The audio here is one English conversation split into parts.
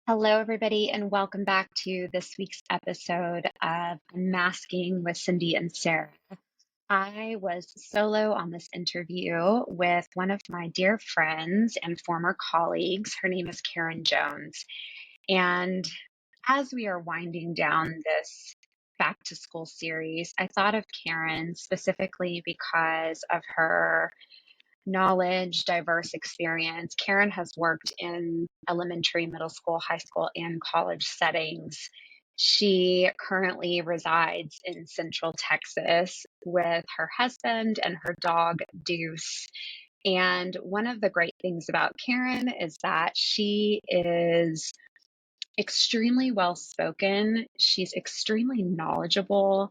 Hello, everybody, and welcome back to this week's episode of Unmasking with Cindy and Sarah. I was solo on this interview with one of my dear friends and former colleagues. Her name is Karen Jones. And as we are winding down this back to school series, I thought of Karen specifically because of her knowledge, diverse experience. Karen has worked in elementary, middle school, high school, and college settings. She currently resides in Central Texas with her husband and her dog, Deuce. And one of the great things about Karen is that she is extremely well spoken. She's extremely knowledgeable,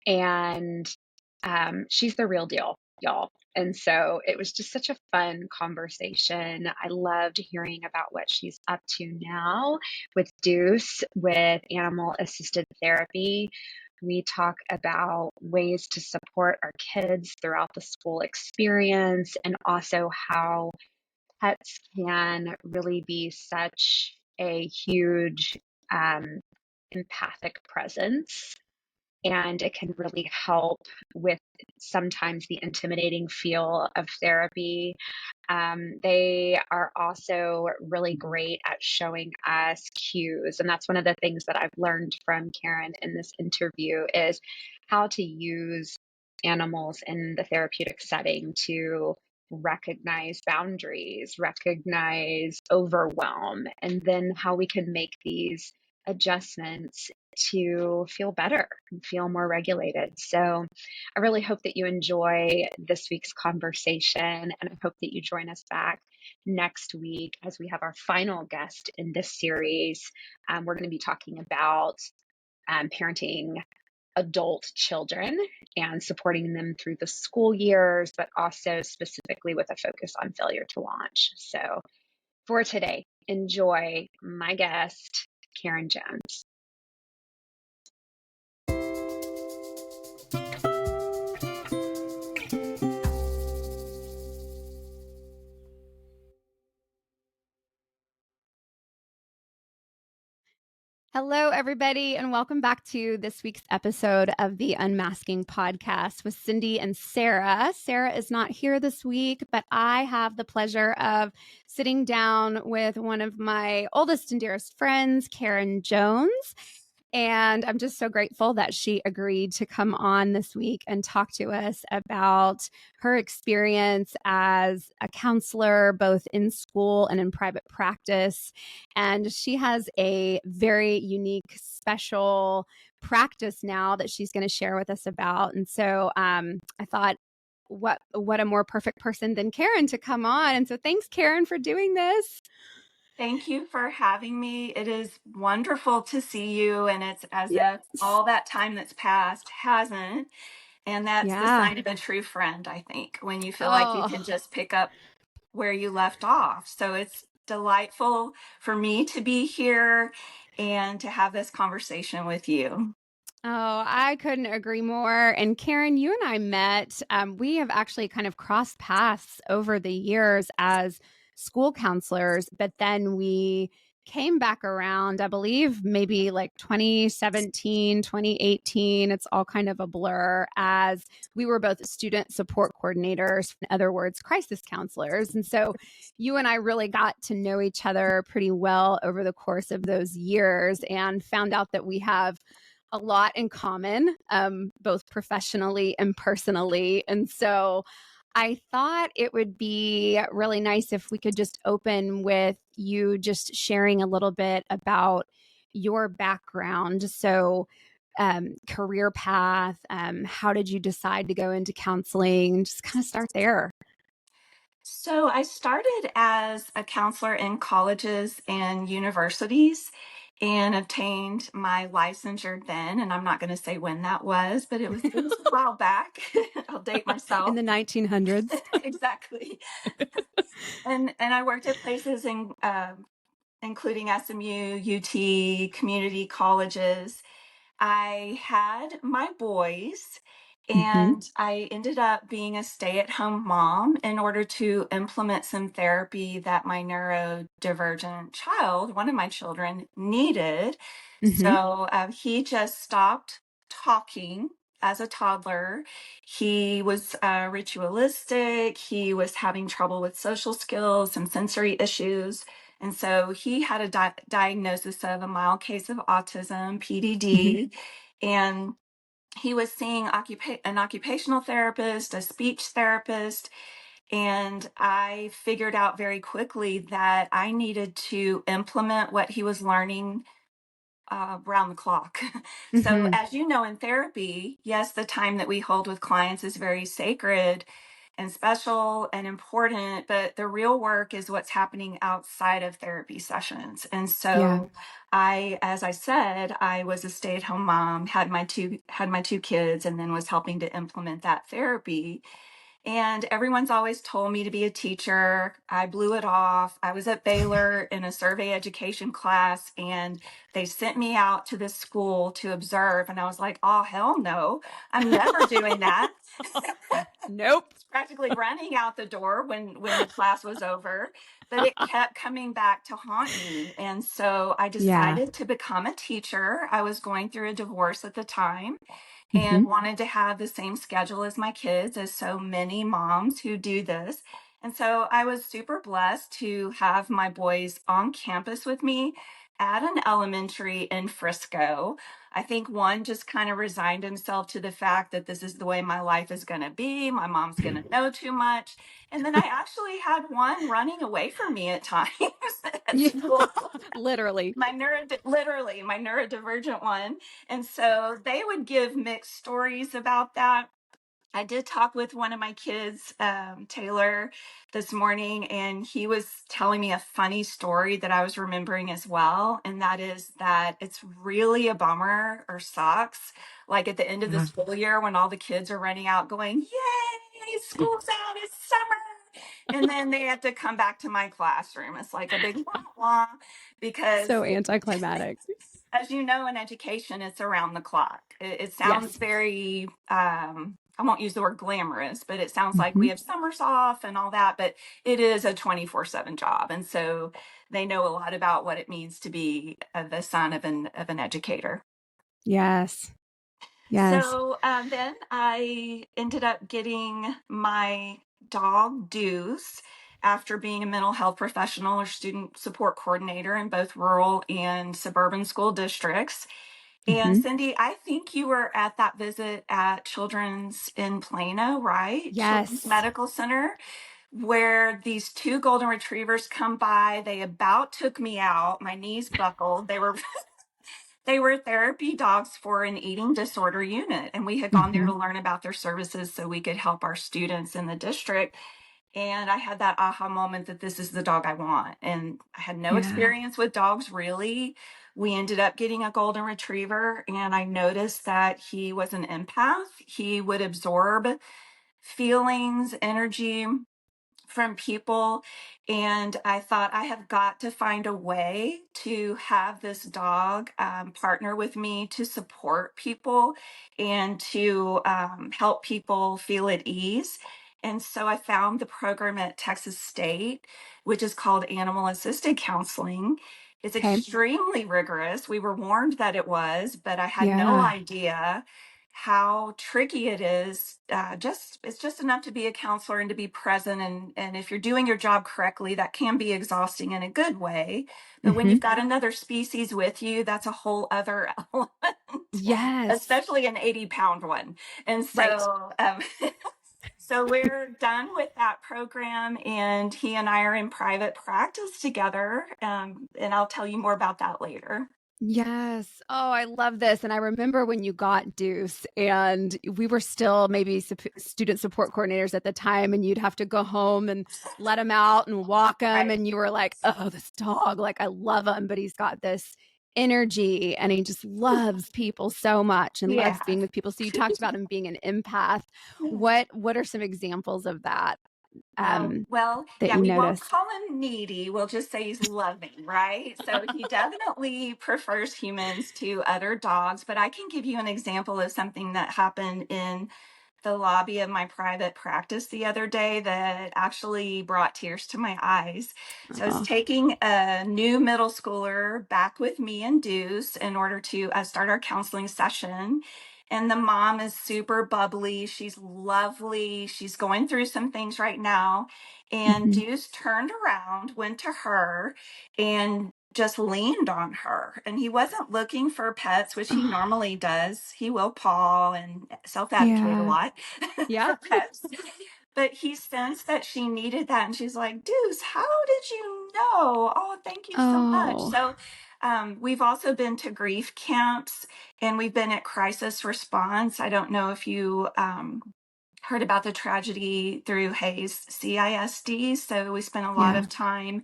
and she's the real deal, y'all. And so it was just such a fun conversation. I loved hearing about what she's up to now with Deuce, with animal-assisted therapy. We talk about ways to support our kids throughout the school experience and also how pets can really be such a huge um, empathic presence, and it can really help with sometimes the intimidating feel of therapy. They are also really great at showing us cues, and that's one of the things that I've learned from Karen in this interview is how to use animals in the therapeutic setting to recognize boundaries, recognize overwhelm, and then how we can make these adjustments to feel better and feel more regulated. So I really hope that you enjoy this week's conversation, and I hope that you join us back next week as we have our final guest in this series. We're going to be talking about parenting adult children and supporting them through the school years, but also specifically with a focus on failure to launch. So for today, enjoy my guest, Karen Jones. Hello, everybody, and welcome back to this week's episode of the Unmasking podcast with Cindy and Sarah. Sarah is not here this week, but I have the pleasure of sitting down with one of my oldest and dearest friends, Karen Jones. And I'm just so grateful that she agreed to come on this week and talk to us about her experience as a counselor, both in school and in private practice. And she has a very unique, special practice now that she's going to share with us about. And so I thought, what a more perfect person than Karen to come on. And so thanks, Karen, for doing this. Thank you for having me. It is wonderful to see you, and it's as if all that time that's passed hasn't. And that's the sign of a true friend, I think, when you feel like you can just pick up where you left off. So it's delightful for me to be here and to have this conversation with you. Oh, I couldn't agree more. And Karen, you and I met. We have actually kind of crossed paths over the years as school counselors, but then we came back around, I believe, maybe like 2017, 2018. It's all kind of a blur as we were both student support coordinators, in other words, crisis counselors. And so you and I really got to know each other pretty well over the course of those years and found out that we have a lot in common, both professionally and personally. And so I thought it would be really nice if we could just open with you just sharing a little bit about your background. So, career path, how did you decide to go into counseling? Just kind of start there. So I started as a counselor in colleges and universities and obtained my licensure then. And I'm not going to say when that was, but it was a while back. I'll date In myself. the 1900s. Exactly. And I worked at places including SMU, UT, community colleges. I had my boys, And I ended up being a stay-at-home mom in order to implement some therapy that my neurodivergent child, one of my children, needed. So he just stopped talking as a toddler. He was ritualistic. He was having trouble with social skills and sensory issues. And so he had a diagnosis of a mild case of autism, PDD, and he was seeing an occupational therapist, a speech therapist, and I figured out very quickly that I needed to implement what he was learning round the clock. So, as you know, in therapy, yes, the time that we hold with clients is very sacred and special and important, but the real work is what's happening outside of therapy sessions. And so as I said, I was a stay-at-home mom, had my two kids, and then was helping to implement that therapy. And everyone's always told me to be a teacher. I blew it off. I was at Baylor in a survey education class, and they sent me out to this school to observe. And I was like, oh, hell no, I'm never doing that. Nope. Practically running out the door when the class was over, but it kept coming back to haunt me. And so I decided to become a teacher. I was going through a divorce at the time and wanted to have the same schedule as my kids, as so many moms who do this. And so I was super blessed to have my boys on campus with me at an elementary in Frisco. I think one just kind of resigned himself to the fact that this is the way my life is going to be. My mom's going to know too much. And then I actually had one running away from me at times at school. Literally. Literally, my neurodivergent one. And so they would give mixed stories about that. I did talk with one of my kids, Taylor, this morning, and he was telling me a funny story that I was remembering as well. And that is that it's really a bummer or sucks. Like at the end of the school year when all the kids are running out going, yay, school's out, it's summer. And then they have to come back to my classroom. It's like a big wah wah because so anticlimactic. As you know, in education, it's around the clock. It sounds very, I won't use the word glamorous, but it sounds like we have summers off and all that, but it is a 24/7 job. And so they know a lot about what it means to be the son of an educator. Yes. So then I ended up getting my dog, Deuce, after being a mental health professional or student support coordinator in both rural and suburban school districts. And Cindy, I think you were at that visit at Children's in Plano, right? Children's Medical Center, where these two golden retrievers come by. They about took me out. My knees buckled. They were therapy dogs for an eating disorder unit, and we had gone there to learn about their services so we could help our students in the district. And I had that aha moment that this is the dog I want. And I had no experience with dogs, really. We ended up getting a golden retriever, and I noticed that he was an empath. He would absorb feelings, energy from people. And I thought, I have got to find a way to have this dog partner with me to support people and to help people feel at ease. And so I found the program at Texas State, which is called Animal-Assisted Counseling. It's extremely rigorous. We were warned that it was, but I had no idea how tricky it is. It's just enough to be a counselor and to be present. And if you're doing your job correctly, that can be exhausting in a good way. But when you've got another species with you, that's a whole other element, especially an 80-pound one. And so, so we're done with that program, and he and I are in private practice together. And I'll tell you more about that later. Yes. Oh, I love this. And I remember when you got Deuce, and we were still maybe student support coordinators at the time, and you'd have to go home and let him out and walk him. And you were like, oh, this dog, like, I love him, but he's got this energy and he just loves people so much and loves being with people. So you talked about him being an empath. What are some examples of that? We won't call him needy. We'll just say he's loving, right? So he definitely prefers humans to other dogs. But I can give you an example of something that happened in the lobby of my private practice the other day that actually brought tears to my eyes. So I was taking a new middle schooler back with me and Deuce in order to start our counseling session. And the mom is super bubbly. She's lovely. She's going through some things right now. And Deuce turned around, went to her, and just leaned on her. And he wasn't looking for pets, which he normally does. He will paw and self-advocate a lot for pets. But he sensed that she needed that. And she's like, Deuce, how did you know? Oh, thank you so much. So we've also been to grief camps, and we've been at crisis response. I don't know if you heard about the tragedy through Hayes CISD. So we spent a lot of time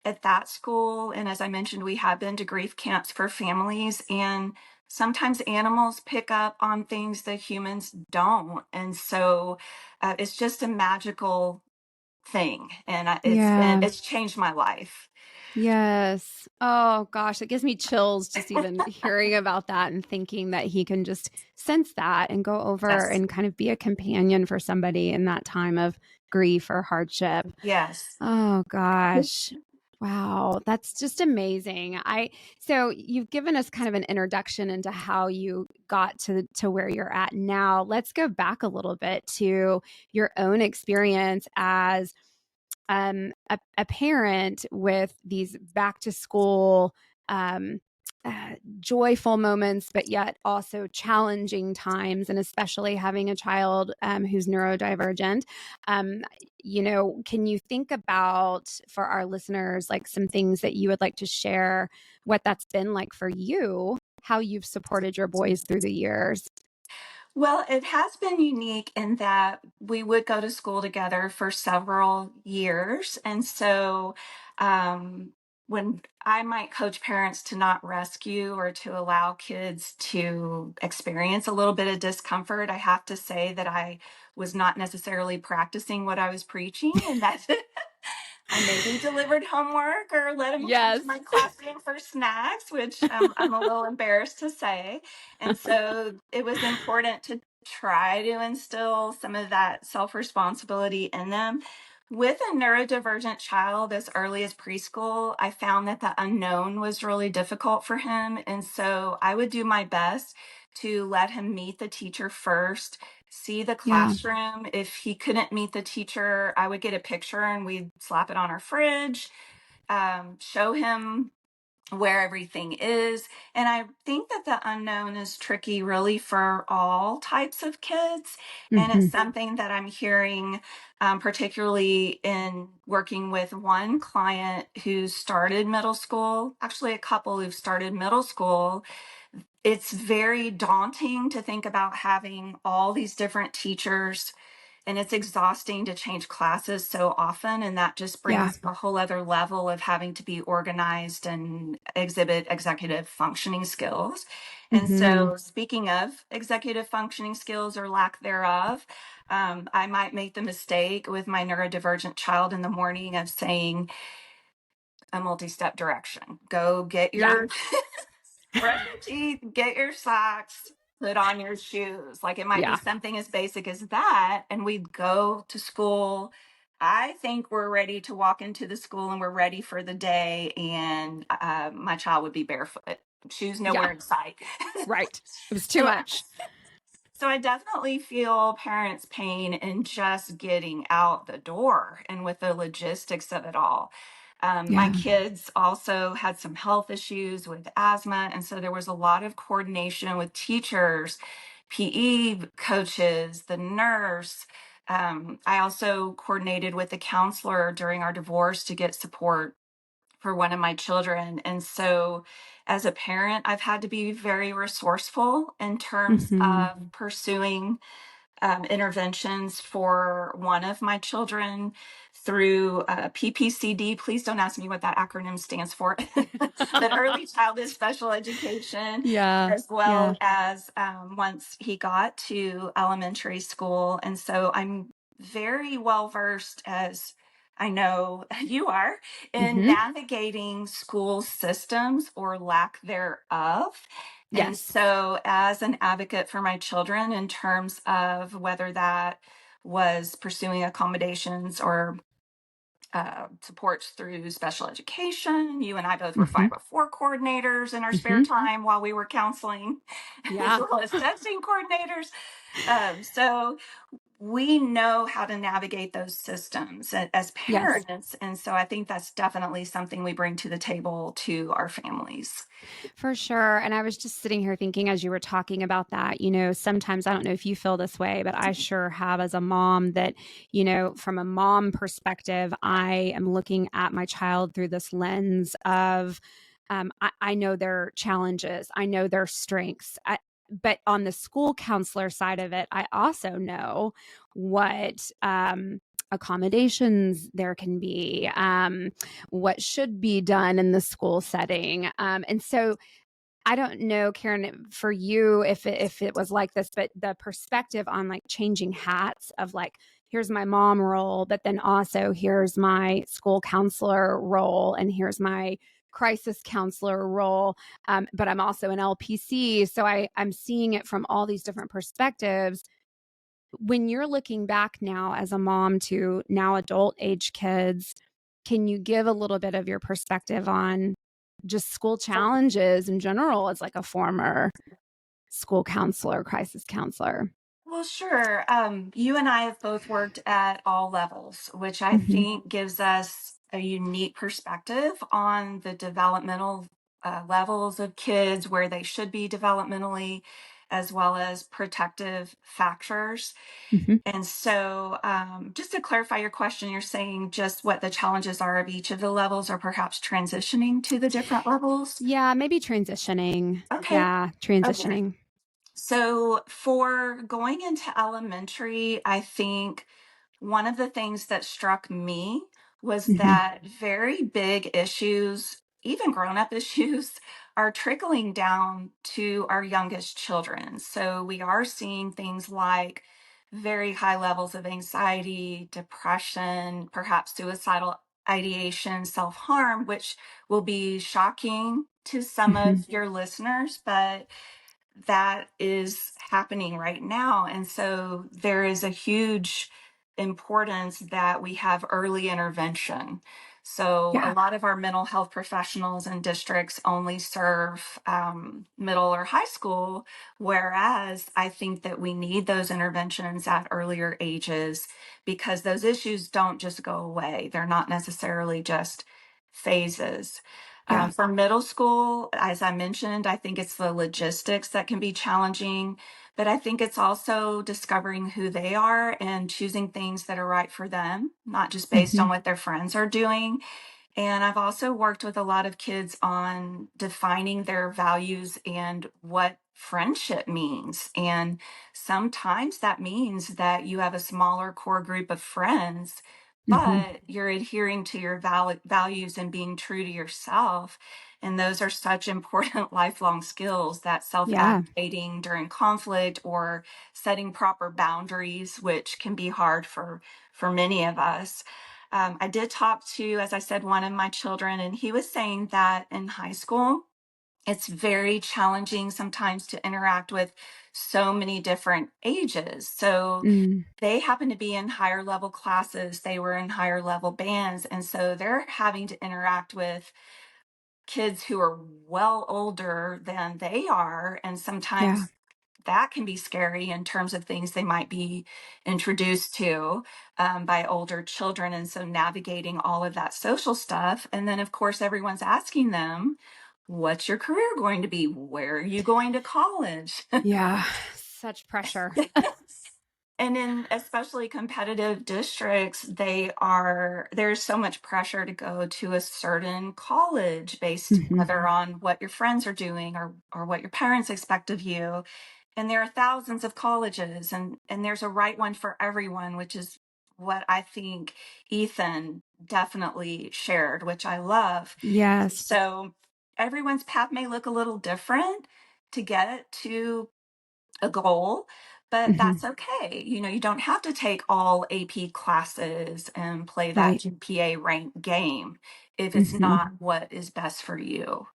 at that school. And as I mentioned, we have been to grief camps for families, and sometimes animals pick up on things that humans don't. And so it's just a magical thing. And it's changed my life. Yes. Oh gosh, it gives me chills just even hearing about that and thinking that he can just sense that and go over Yes. and kind of be a companion for somebody in that time of grief or hardship. Yes. Oh gosh. Wow, that's just amazing. So you've given us kind of an introduction into how you got to where you're at now. Let's go back a little bit to your own experience as a parent with these back to school joyful moments, but yet also challenging times, and especially having a child who's neurodivergent. Can you think about, for our listeners, like some things that you would like to share, what that's been like for you, how you've supported your boys through the years? Well, it has been unique in that we would go to school together for several years. And so when I might coach parents to not rescue or to allow kids to experience a little bit of discomfort, I have to say that I was not necessarily practicing what I was preaching, and that I maybe delivered homework or let them come Yes. to my classroom for snacks, which I'm a little embarrassed to say. And so it was important to try to instill some of that self-responsibility in them. With a neurodivergent child as early as preschool, I found that the unknown was really difficult for him. And so I would do my best to let him meet the teacher first, see the classroom. If he couldn't meet the teacher, I would get a picture and we'd slap it on our fridge, show him where everything is. And I think that the unknown is tricky really for all types of kids. And it's something that I'm hearing, particularly in working with one client who started middle school, actually a couple who've started middle school. It's very daunting to think about having all these different teachers, and it's exhausting to change classes so often. And that just brings a whole other level of having to be organized and exhibit executive functioning skills. And so, speaking of executive functioning skills or lack thereof, I might make the mistake with my neurodivergent child in the morning of saying a multi-step direction. Go get your brush your teeth, get your socks, put on your shoes. Like it might be something as basic as that. And we'd go to school. I think we're ready to walk into the school and we're ready for the day. And my child would be barefoot, shoes nowhere in sight. Right. It was too much. So I definitely feel parents' pain in just getting out the door and with the logistics of it all. My kids also had some health issues with asthma. And so there was a lot of coordination with teachers, PE coaches, the nurse. I also coordinated with the counselor during our divorce to get support for one of my children. And so as a parent, I've had to be very resourceful in terms of pursuing interventions for one of my children through PPCD. Please don't ask me what that acronym stands for, but early childhood special education, as well as once he got to elementary school. And so I'm very well versed as I know you are, in Mm-hmm. navigating school systems or lack thereof. And Yes. so, as an advocate for my children, in terms of whether that was pursuing accommodations or supports through special education. You and I both were Mm-hmm. 504 coordinators in our spare Mm-hmm. time while we were counseling, as Yeah. well as testing coordinators. So we know how to navigate those systems as Yes. parents. And so I think that's definitely something we bring to the table to our families. For sure. And I was just sitting here thinking as you were talking about that, sometimes I don't know if you feel this way, but I sure have as a mom that, from a mom perspective, I am looking at my child through this lens of, I know their challenges, I know their strengths. But on the school counselor side of it, I also know what, accommodations there can be, what should be done in the school setting. And so I don't know, Karen, for you if it was like this, but the perspective on like changing hats of like, here's my mom role, but then also here's my school counselor role, and here's my crisis counselor role. But I'm also an LPC, so I'm seeing it from all these different perspectives. When you're looking back now as a mom to now adult age kids, can you give a little bit of your perspective on just school challenges in general as like a former school counselor, crisis counselor? Well, sure. You and I have both worked at all levels, which I Mm-hmm. think gives us a unique perspective on the developmental levels of kids, where they should be developmentally, as well as protective factors. Mm-hmm. And so, just to clarify your question, you're saying just what the challenges are of each of the levels, or perhaps transitioning to the different levels? Yeah, maybe transitioning. Okay. Yeah, Okay. transitioning. So, for going into elementary, I think one of the things that struck me was Mm-hmm. that very big issues, even grown up issues, are trickling down to our youngest children. So we are seeing things like very high levels of anxiety, depression, perhaps suicidal ideation, self harm, which will be shocking to some Mm-hmm. of your listeners, but that is happening right now. And so there is a huge importance that we have early intervention. So a Yeah. lot of our mental health professionals and districts only serve middle or high school, whereas I think that we need those interventions at earlier ages, because those issues don't just go away. They're not necessarily just phases. Yeah. For middle school, as I mentioned, I think it's the logistics that can be challenging, but I think it's also discovering who they are and choosing things that are right for them, not just based Mm-hmm. on what their friends are doing. And I've also worked with a lot of kids on defining their values and what friendship means. And sometimes that means that you have a smaller core group of friends, Mm-hmm. but you're adhering to your values and being true to yourself. And those are such important lifelong skills, that self Yeah. advocating during conflict or setting proper boundaries, which can be hard for many of us. I did talk to, as I said, one of my children, and he was saying that in high school, it's very challenging sometimes to interact with so many different ages. So Mm. they happen to be in higher level classes, they were in higher level bands. And so they're having to interact with kids who are well older than they are. And Yeah. sometimes that can be scary in terms of things they might be introduced to by older children. And so navigating all of that social stuff. And then, of course, everyone's asking them, what's your career going to be? Where are you going to college? Yeah. Such pressure. And in especially competitive districts, there's so much pressure to go to a certain college based Mm-hmm. whether on what your friends are doing or what your parents expect of you. And there are thousands of colleges, and there's a right one for everyone, which is what I think Ethan definitely shared, which I love. Yes. So everyone's path may look a little different to get to a goal, but Hmm. that's okay. You don't have to take all AP classes and play that Right. GPA rank game if it's Hmm. not what is best for you.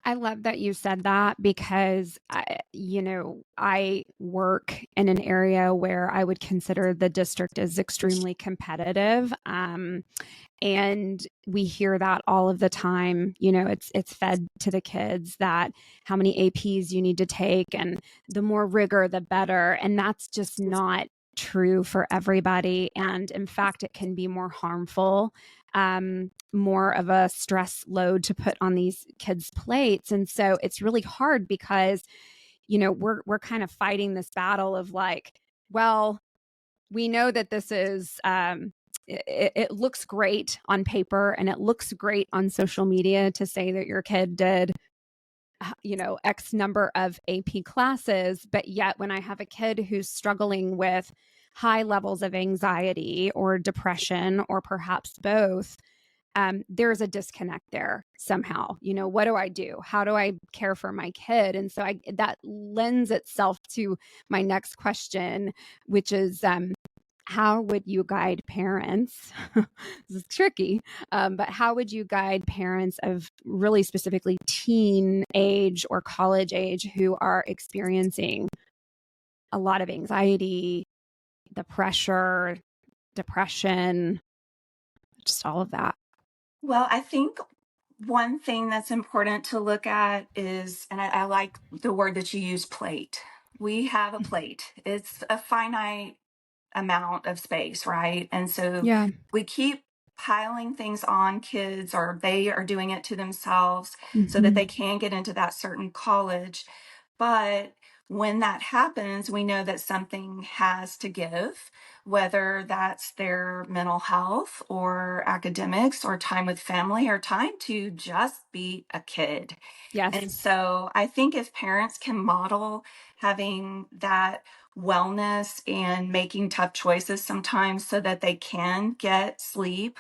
I love that you said that because I work in an area where I would consider the district is extremely competitive. And we hear that all of the time. It's fed to the kids that how many APs you need to take and the more rigor the better, and that's just not true for everybody. And in fact, it can be more harmful, more of a stress load to put on these kids plates. And so it's really hard because we're kind of fighting this battle of like, well, we know that this is it looks great on paper and it looks great on social media to say that your kid did X number of AP classes, but yet when I have a kid who's struggling with high levels of anxiety or depression or perhaps both, there's a disconnect there somehow. What do I do? How do I care for my kid? And so that lends itself to my next question, which is how would you guide parents? This is tricky, but how would you guide parents of really specifically teen age or college age who are experiencing a lot of anxiety, the pressure, depression, just all of that? Well, I think one thing that's important to look at is, and I like the word that you use, plate. We have a plate. It's a finite amount of space, right? And so Yeah. we keep piling things on kids, or they are doing it to themselves so that Mm-hmm. they can get into that certain college. But when that happens, we know that something has to give, whether that's their mental health or academics or time with family or time to just be a kid. Yes. And so I think if parents can model having that wellness and making tough choices sometimes so that they can get sleep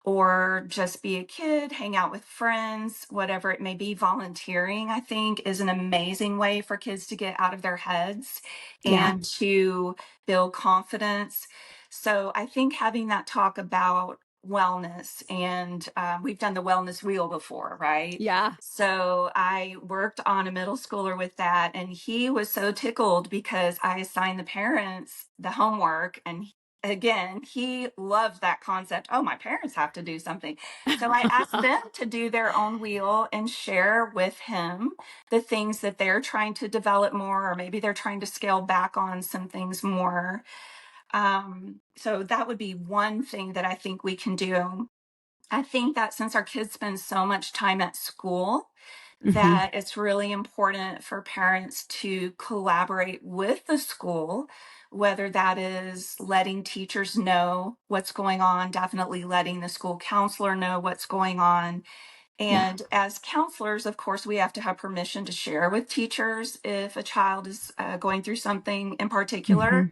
or just be a kid, hang out with friends, whatever it may be, volunteering, I think is an amazing way for kids to get out of their heads Yeah. and to build confidence. So I think having that talk about wellness, and we've done the wellness wheel before, right? Yeah. So I worked on a middle schooler with that, and he was so tickled because I assigned the parents the homework. And again, he loved that concept. Oh, my parents have to do something. So I asked them to do their own wheel and share with him the things that they're trying to develop more, or maybe they're trying to scale back on some things more. So that would be one thing that I think we can do. I think that since our kids spend so much time at school, Hmm. that it's really important for parents to collaborate with the school, whether that is letting teachers know what's going on, definitely letting the school counselor know what's going on. Yeah. And as counselors, of course, we have to have permission to share with teachers if a child is going through something in Hmm. particular.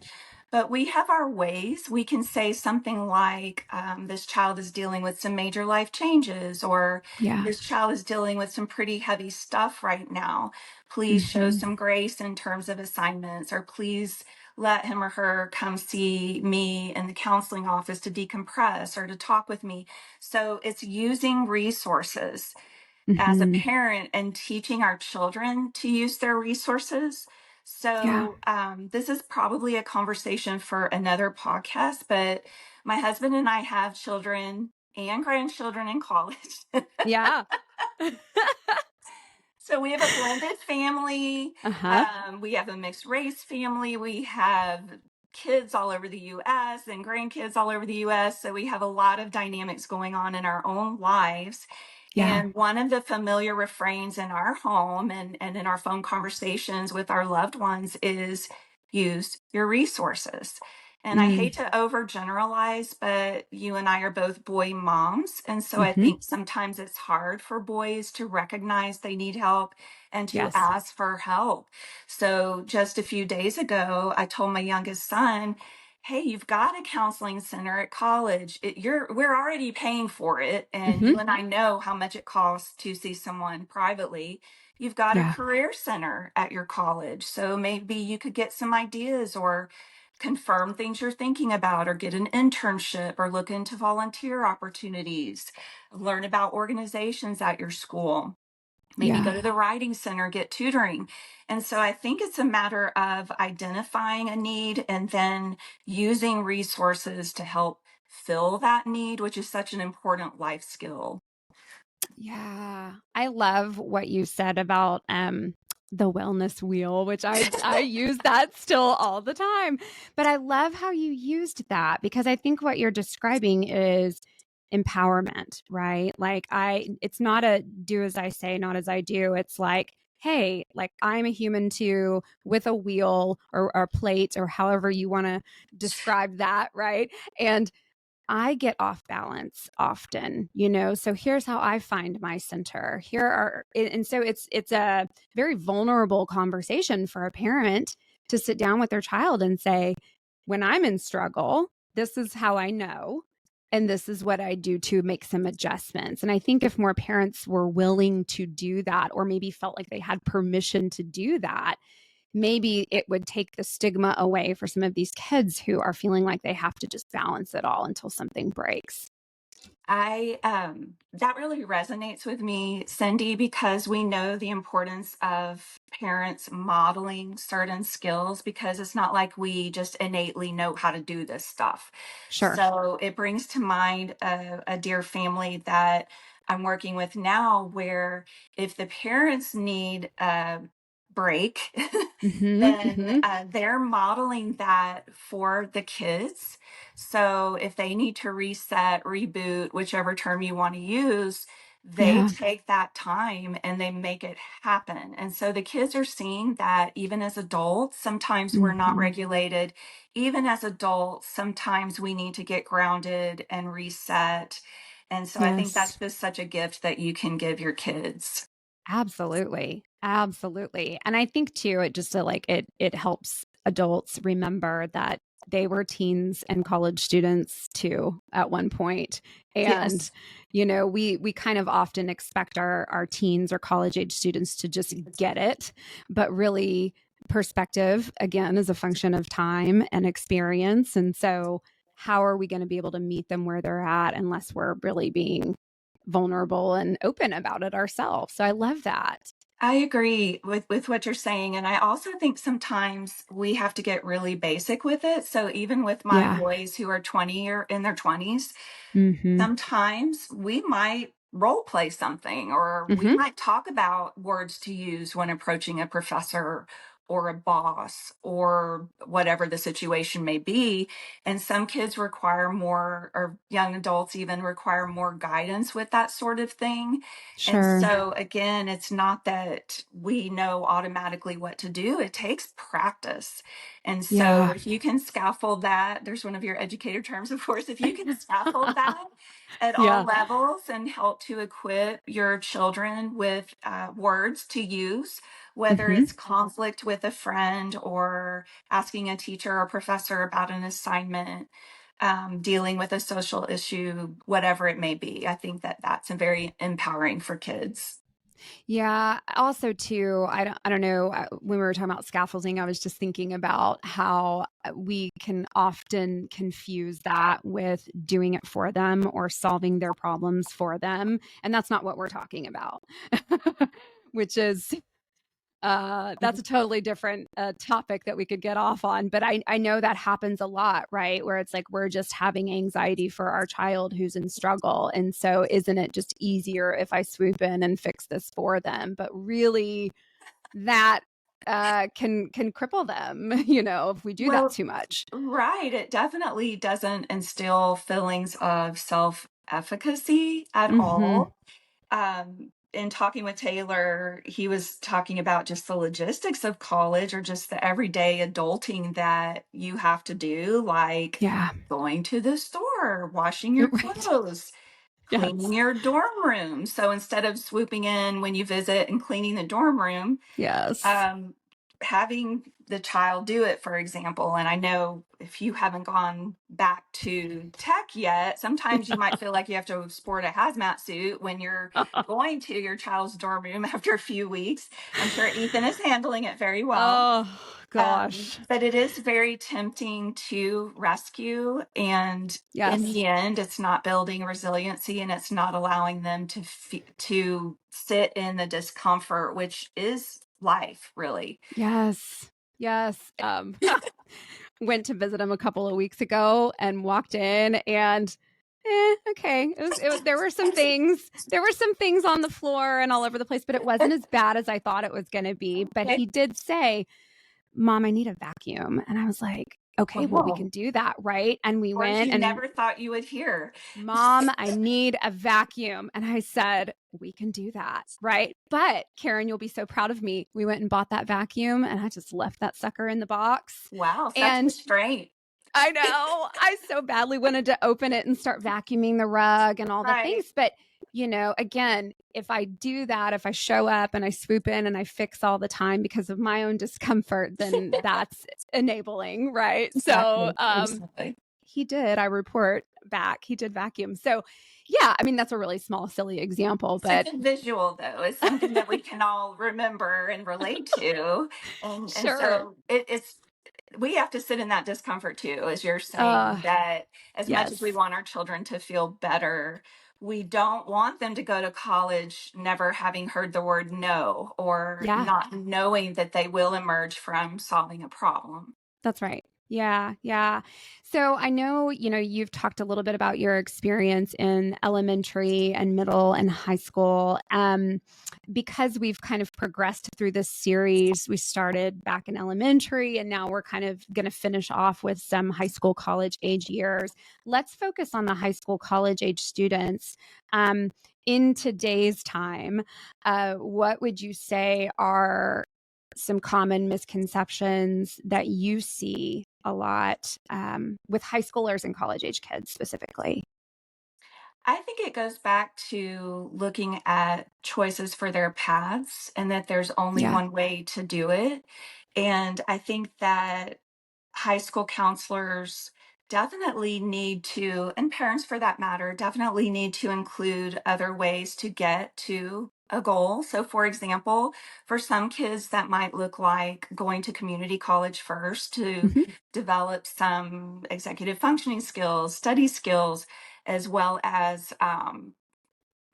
But we have our ways. We can say something like, this child is dealing with some major life changes, or Yeah. this child is dealing with some pretty heavy stuff right now. Please show Hmm. some grace in terms of assignments, or please let him or her come see me in the counseling office to decompress or to talk with me. So it's using resources as a Hmm. parent and teaching our children to use their resources. Yeah. So, this is probably a conversation for another podcast, but my husband and I have children and grandchildren in college. Yeah. So we have a blended family. Uh-huh. We have a mixed race family. We have kids all over the US and grandkids all over the US. So we have a lot of dynamics going on in our own lives. Yeah. And one of the familiar refrains in our home and in our phone conversations with our loved ones is use your resources. And I Mm. hate to overgeneralize, but you and I are both boy moms. And so I Hmm. think sometimes it's hard for boys to recognize they need help and to Yes. ask for help. So just a few days ago, I told my youngest son, hey, you've got a counseling center at college. We're already paying for it. And you and I know how much it costs to see someone privately. You've got a Yeah. career center at your college. So maybe you could get some ideas or confirm things you're thinking about, or get an internship, or look into volunteer opportunities, learn about organizations at your school. Maybe Yeah. go to the writing center, get tutoring. And so I think it's a matter of identifying a need and then using resources to help fill that need, which is such an important life skill. Yeah. I love what you said about the wellness wheel, which I use that still all the time. But I love how you used that, because I think what you're describing is empowerment, right? Like it's not a do as I say, not as I do. It's like, hey, like I'm a human too, with a wheel or a plate or however you want to describe that, right? And I get off balance often, so here's how I find my center. And so it's a very vulnerable conversation for a parent to sit down with their child and say, when I'm in struggle, this is how I know. And this is what I do to make some adjustments. And I think if more parents were willing to do that, or maybe felt like they had permission to do that, maybe it would take the stigma away for some of these kids who are feeling like they have to just balance it all until something breaks. That really resonates with me, Cindy, because we know the importance of parents modeling certain skills, because it's not like we just innately know how to do this stuff. Sure. So it brings to mind a dear family that I'm working with now, where if the parents need a break, Mm-hmm, then mm-hmm. they're modeling that for the kids. So if they need to reset, reboot, whichever term you want to use, they Yeah. take that time and they make it happen. And so the kids are seeing that even as adults, sometimes we're not Mm-hmm. regulated. Even as adults, sometimes we need to get grounded and reset. And so I think Yes. that's just such a gift that you can give your kids. Absolutely. Absolutely. And I think too, it helps adults remember that they were teens and college students too at one point. And, Yes. we kind of often expect our teens or college age students to just get it, but really perspective again is a function of time and experience. And so how are we going to be able to meet them where they're at unless we're really being vulnerable and open about it ourselves? So I love that. I agree with what you're saying. And I also think sometimes we have to get really basic with it. So even with my Yeah. boys who are 20 or in their 20s, Mm-hmm. sometimes we might role play something, or we Mm-hmm. might talk about words to use when approaching a professor or a boss or whatever the situation may be. And some kids require more, or young adults even require more guidance with that sort of thing. And Sure. so, again, it's not that we know automatically what to do, it takes practice. And so, Yeah. if you can scaffold that, there's one of your educator terms, of course, if you can scaffold that at all Yeah. levels and help to equip your children with words to use, whether Mm-hmm. it's conflict with a friend, or asking a teacher or professor about an assignment, dealing with a social issue, whatever it may be. I think that that's a very empowering for kids. Yeah. Also, too, I don't know. When we were talking about scaffolding, I was just thinking about how we can often confuse that with doing it for them or solving their problems for them, and that's not what we're talking about. Which is that's a totally different topic that we could get off on. But I know that happens a lot, right? Where it's like we're just having anxiety for our child who's in struggle. And so isn't it just easier if I swoop in and fix this for them? But really, that can cripple them, if we do that Well, too much. right. It definitely doesn't instill feelings of self efficacy at Mm-hmm. all. In talking with Taylor, he was talking about just the logistics of college, or just the everyday adulting that you have to do, like Yeah. going to the store, washing your Right. clothes, cleaning Yes. your dorm room. So instead of swooping in when you visit and cleaning the dorm room, Yes. um, having the child do it, for example, and I know if you haven't gone back to tech yet, sometimes you might feel like you have to sport a hazmat suit when you're going to your child's dorm room after a few weeks. I'm sure Ethan is handling it very well. Oh gosh. But it is very tempting to rescue. And in Yes. the end, it's not building resiliency, and it's not allowing them to sit in the discomfort, which is life, really. Yes. Yes. Went to visit him a couple of weeks ago and walked in and okay. There were some things. There were some things on the floor and all over the place, but it wasn't as bad as I thought it was going to be. But he did say, "Mom, I need a vacuum." And I was like, "Okay, well, we Well, can do that, right?" And we words went you and, never thought you would hear. "Mom, I need a vacuum." And I said, "We can do that, right?" But Karen, you'll be so proud of me. We went and bought that vacuum and I just left that sucker in the box. Wow, such And restraint. I know. I so badly wanted to open it and start vacuuming the rug and all the Right. things. But, again, if I do that, if I show up and I swoop in and I fix all the time because of my own discomfort, then that's enabling, right? So Exactly. he did. I report back. He did vacuum. So, yeah, I mean, that's a really small, silly example, It's a but good visual, though. It's something that we can all remember and relate to. And sure. so it's we have to sit in that discomfort too, as you're saying, that as much as we Yes. want our children to feel better, we don't want them to go to college never having heard the word no, or Yeah. not knowing that they will emerge from solving a problem. That's right. Yeah, yeah. So I know, you've talked a little bit about your experience in elementary and middle and high school. Because we've kind of progressed through this series, we started back in elementary and now we're kind of going to finish off with some high school, college age years. Let's focus on the high school, college age students. In today's time, what would you say are some common misconceptions that you see a lot with high schoolers and college age kids specifically? I think it goes back to looking at choices for their paths and that there's only Yeah. one way to do it. And I think that high school counselors definitely need to, and parents for that matter, definitely need to include other ways to get to a goal. So, for example, for some kids, that might look like going to community college first to Hmm. develop some executive functioning skills, study skills, as well as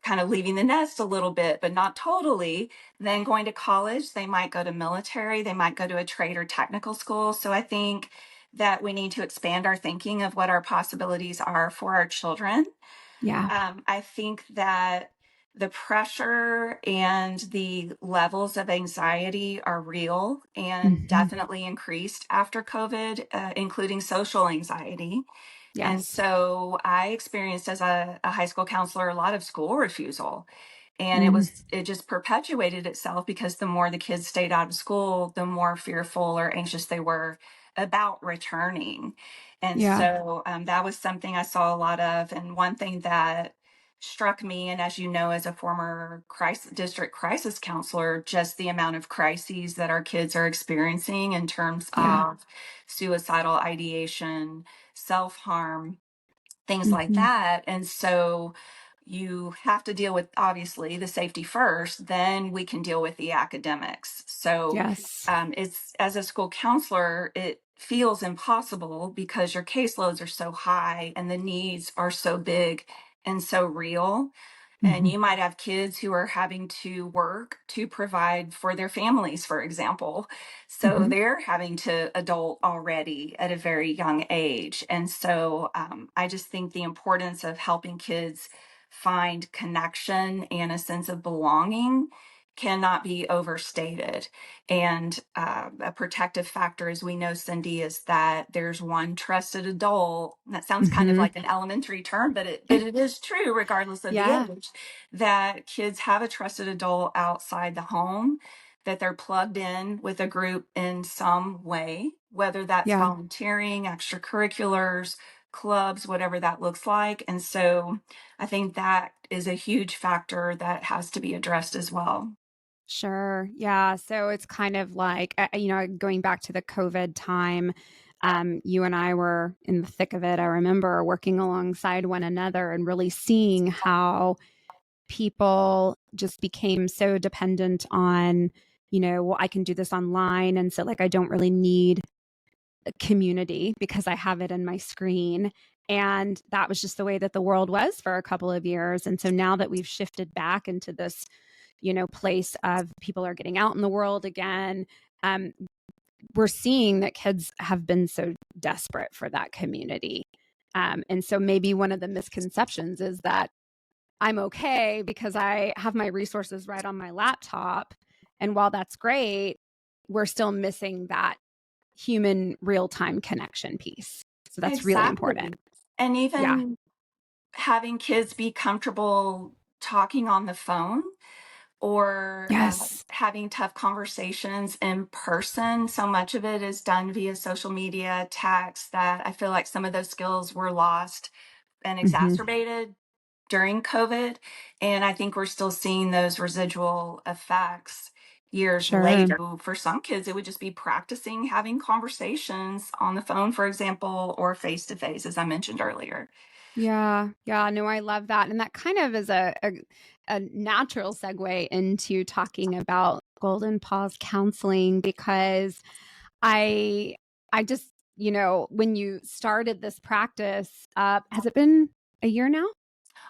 kind of leaving the nest a little bit, but not totally. Then going to college, they might go to military, they might go to a trade or technical school. So I think that we need to expand our thinking of what our possibilities are for our children. Yeah. I think that the pressure and the levels of anxiety are real and Hmm. definitely increased after COVID, including social anxiety. And Yes. so I experienced as a high school counselor a lot of school refusal. And Mm. it just perpetuated itself because the more the kids stayed out of school, the more fearful or anxious they were about returning. And Yeah. so that was something I saw a lot of. And one thing that struck me, and as you know, as a former district crisis counselor, just the amount of crises that our kids are experiencing in terms Yeah. of suicidal ideation, self harm, things like Hmm. that. And so you have to deal with obviously the safety first, then we can deal with the academics. So Yes. it's as a school counselor, it feels impossible because your caseloads are so high and the needs are so big and so real. And Hmm. you might have kids who are having to work to provide for their families, for example. So Hmm. they're having to adult already at a very young age. And so I just think the importance of helping kids find connection and a sense of belonging cannot be overstated. And a protective factor, as we know, Cindy, is that there's one trusted adult. That sounds kind of Hmm. like an elementary term, but it is true, regardless of the Yeah. age, that kids have a trusted adult outside the home, that they're plugged in with a group in some way, whether that's Yeah. volunteering, extracurriculars, clubs, whatever that looks like. And so I think that is a huge factor that has to be addressed as well. Sure. Yeah. So it's kind of like, going back to the COVID time, you and I were in the thick of it. I remember working alongside one another and really seeing how people just became so dependent on, well, I can do this online. And so, like, I don't really need a community because I have it in my screen. And that was just the way that the world was for a couple of years. And so now that we've shifted back into this, place of people are getting out in the world again, um, we're seeing that kids have been so desperate for that community. And so maybe one of the misconceptions is that I'm okay because I have my resources right on my laptop. And while that's great, we're still missing that human real time connection piece. So that's really important. Exactly. And Yeah. even having kids be comfortable talking on the phone or Yes. having tough conversations in person. So much of it is done via social media, text, that I feel like some of those skills were lost and Mm-hmm. exacerbated during COVID. And I think we're still seeing those residual effects years Sure. later. For some kids, it would just be practicing having conversations on the phone, for example, or face to face, as I mentioned earlier. Yeah. Yeah. No, I love that. And that kind of is a natural segue into talking about Golden Paws counseling because I I just, when you started this practice, has it been a year now?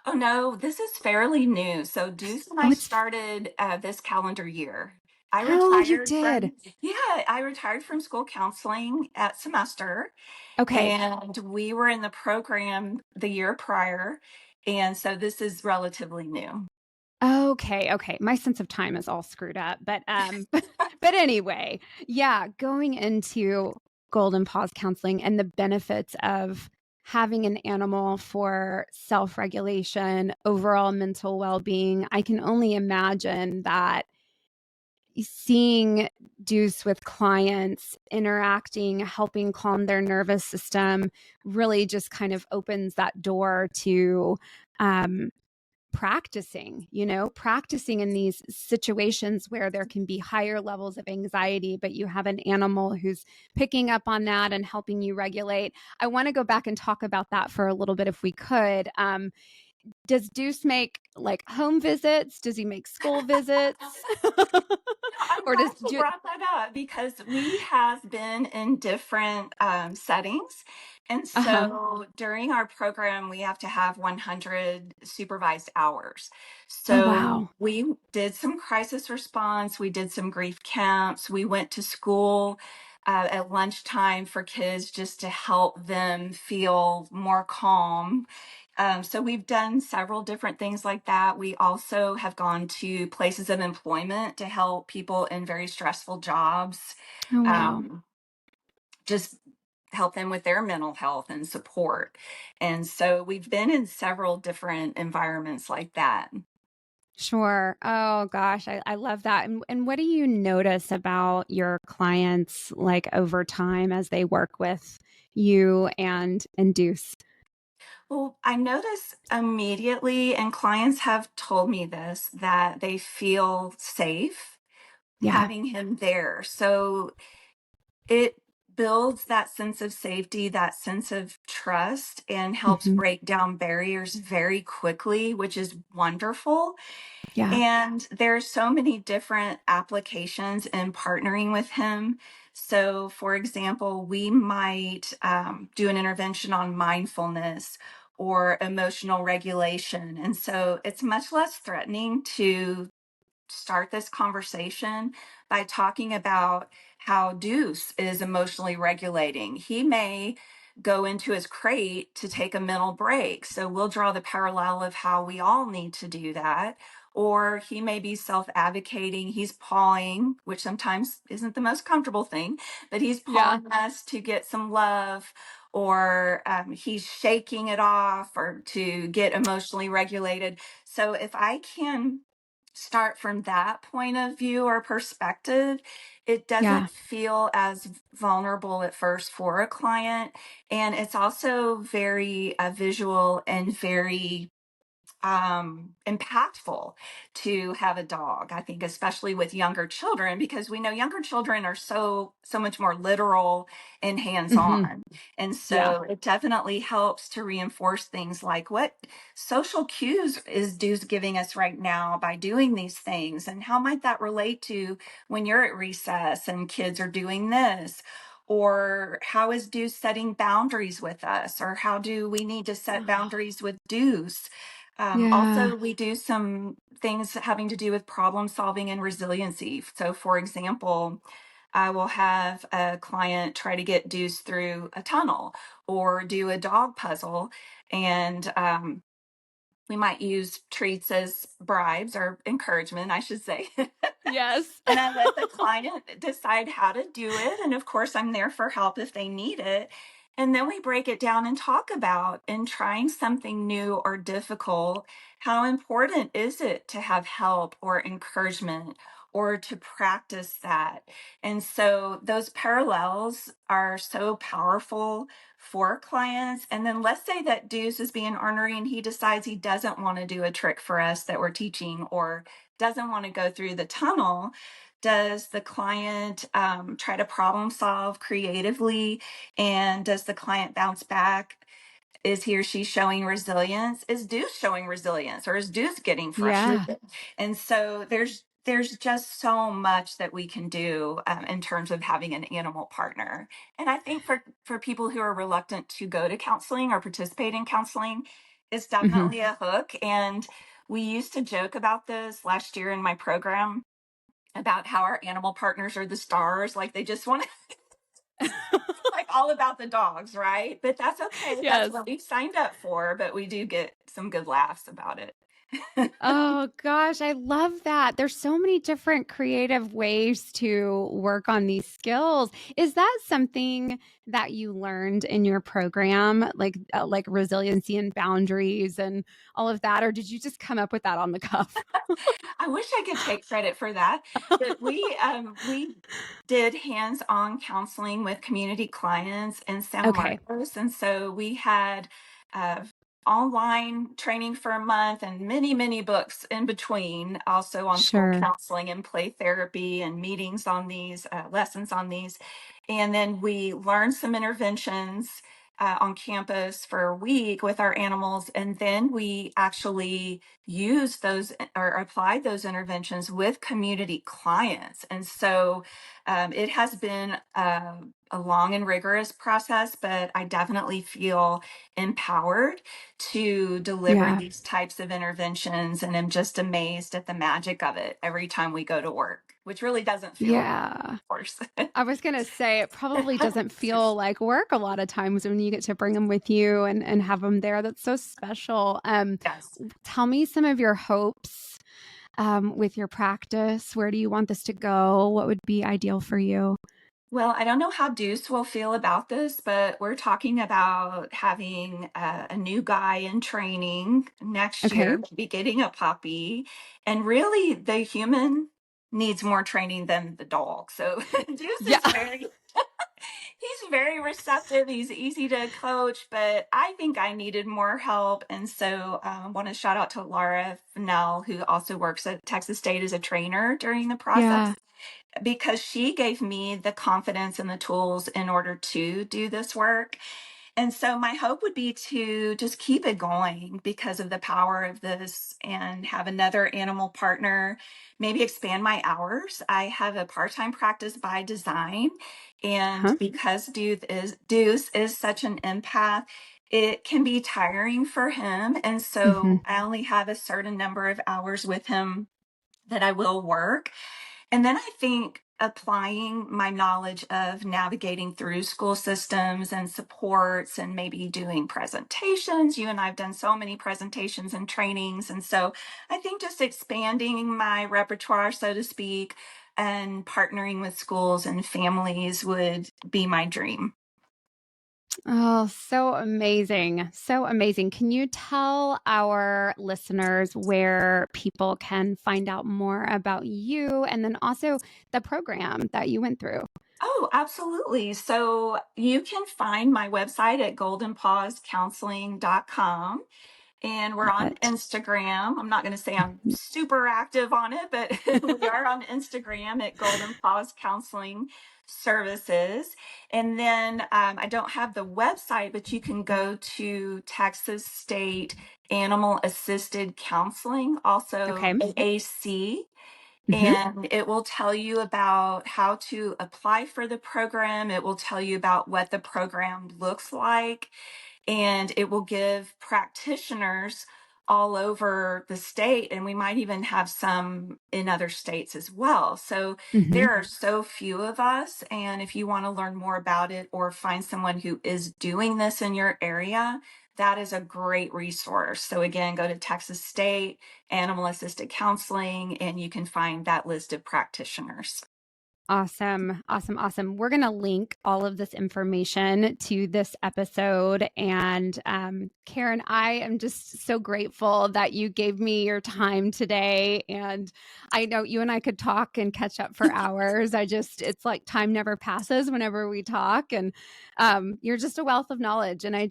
Oh, no, this is fairly new. So Deuce and I Oh, it's started this calendar year. I oh, you retired did. from, yeah, I retired from school counseling at semester, Okay. and we were in the program the year prior. And so this is relatively new. Okay, okay. My sense of time is all screwed up, but but anyway, yeah, going into Golden Paws counseling and the benefits of having an animal for self-regulation, overall mental well-being, I can only imagine that seeing Deuce with clients, interacting, helping calm their nervous system really just kind of opens that door to um practicing in these situations where there can be higher levels of anxiety, but you have an animal who's picking up on that and helping you regulate. I want to go back and talk about that for a little bit if we could. Does Deuce make like home visits? Does he make school visits? I'm Or glad does you brought that up because we have been in different settings. And uh-huh. so during our program, we have to have 100 supervised hours. Oh So wow. we did some crisis response, we did some grief camps, we went to school at lunchtime for kids just to help them feel more calm. So we've done several different things like that. We also have gone to places of employment to help people in very stressful jobs, Oh wow. um, just help them with their mental health and support. And so we've been in several different environments like that. Sure. Oh gosh, I love that. And what do you notice about your clients like over time as they work with you and Deuce? Well, I notice immediately, and clients have told me this, that they feel safe Yeah. having him there. So it builds that sense of safety, that sense of trust, and helps Hmm. break down barriers very quickly, which is wonderful. Yeah. And there's so many different applications in partnering with him. So, for example, we might do an intervention on mindfulness or emotional regulation. And so it's much less threatening to start this conversation by talking about how Deuce is emotionally regulating. He may go into his crate to take a mental break. So we'll draw the parallel of how we all need to do that. Or he may be self advocating. He's pawing, which sometimes isn't the most comfortable thing, but he's Yeah. pawing us to get some love. Or he's shaking it off or to get emotionally regulated. So if I can start from that point of view or perspective, it Yeah. doesn't feel as vulnerable at first for a client. And it's also very visual and very impactful to have a dog. I think especially with younger children, because we know younger children are so much more literal and hands-on. And Yeah. so it definitely helps to reinforce things like what social cues is Deuce giving us right now by doing these things, and how might that relate to when you're at recess and kids are doing this, or how is Deuce setting boundaries with us, or how do we need to set boundaries with Deuce. Yeah. Also, we do some things having to do with problem solving and resiliency. So, for example, I will have a client try to get Deuce through a tunnel or do a dog puzzle. And we might use treats as bribes or encouragement, I should say. Yes. And I let the client decide how to do it. And of course, I'm there for help if they need it. And then we break it down and talk about, in trying something new or difficult, how important is it to have help or encouragement or to practice that. And so those parallels are so powerful for clients. And then let's say that Deuce is being ornery and he decides he doesn't want to do a trick for us that we're teaching, or doesn't want to go through the tunnel. Does the client try to problem solve creatively? And does the client bounce back? Is he or she showing resilience? Is Deuce showing resilience, or is Deuce getting Yeah. frustrated? And so there's just so much that we can do in terms of having an animal partner. And I think for people who are reluctant to go to counseling or participate in counseling, it's definitely a hook. And we used to joke about this last year in my program about how our animal partners are the stars, like they just want to like all about the dogs, right? But that's okay. That's Yes. what we signed up for, but we do get some good laughs about it. Oh gosh, I love that. There's so many different creative ways to work on these skills. Is that something that you learned in your program, like resiliency and boundaries and all of that, or did you just come up with that on the cuff? I wish I could take credit for that, but we did hands-on counseling with community clients in San Okay, Marcos, and so we had uh, online training for a month and many books in between, also on school sure. counseling and play therapy and meetings on these lessons on these, and then we learned some interventions. On campus for a week with our animals, and then we actually use those or apply those interventions with community clients. And so it has been a long and rigorous process, but I definitely feel empowered to deliver Yeah. these types of interventions. And I'm just amazed at the magic of it every time we go to work, which really doesn't feel like, Yeah. of course. I was going to say it probably doesn't feel like work a lot of times when you get to bring them with you and have them there. That's so special. Yes. Tell me some of your hopes with your practice. Where do you want this to go? What would be ideal for you? Well, I don't know how Deuce will feel about this, but we're talking about having a new guy in training next Okay. year, maybe getting a puppy. And really, the human needs more training than the dog. So Deuce Yeah. is he's very receptive. He's easy to coach, but I think I needed more help. And so I want to shout out to Laura Fennell, who also works at Texas State as a trainer during the process, Yeah. because she gave me the confidence and the tools in order to do this work. And so my hope would be to just keep it going because of the power of this, and have another animal partner, maybe expand my hours. I have a part-time practice by design. And Huh? because Deuce is such an empath, it can be tiring for him. And Hmm. so I only have a certain number of hours with him that I will work. And then I think applying my knowledge of navigating through school systems and supports, and maybe doing presentations. You and I have done so many presentations and trainings. And so I think just expanding my repertoire, so to speak, and partnering with schools and families would be my dream. Oh, so amazing. So amazing. Can you tell our listeners where people can find out more about you and then also the program that you went through? Oh, absolutely. So you can find my website at goldenpawscounseling.com. And we're Love on it. Instagram. I'm not going to say I'm super active on it, but we are on Instagram at Golden Paws Counseling Services. And then I don't have the website, but you can go to Texas State Animal Assisted Counseling, also AAC. And it will tell you about how to apply for the program. It will tell you about what the program looks like, and it will give practitioners all over the state, and we might even have some in other states as well. So there are so few of us, and if you want to learn more about it or find someone who is doing this in your area, that is a great resource. So again, go to Texas State Animal Assisted Counseling, and you can find that list of practitioners. Awesome. Awesome. We're going to link all of this information to this episode. And Karen, I am just so grateful that you gave me your time today. And I know you and I could talk and catch up for hours. It's like time never passes whenever we talk. And you're just a wealth of knowledge. And I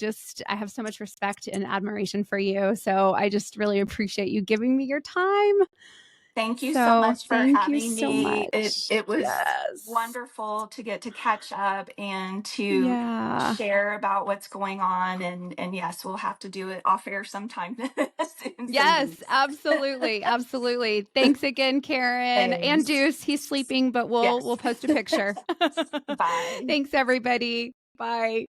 have so much respect and admiration for you. So I just really appreciate you giving me your time. Thank you so much for Thank you having so me. much. It was Yes. wonderful to get to catch up and to Yeah. share about what's going on. And yes, we'll have to do it off air sometime soon, Yes, Cindy. absolutely. Absolutely. Thanks again, Karen. And Thanks. Deuce, he's sleeping, but we'll Yes. post a picture. Bye. Thanks everybody. Bye.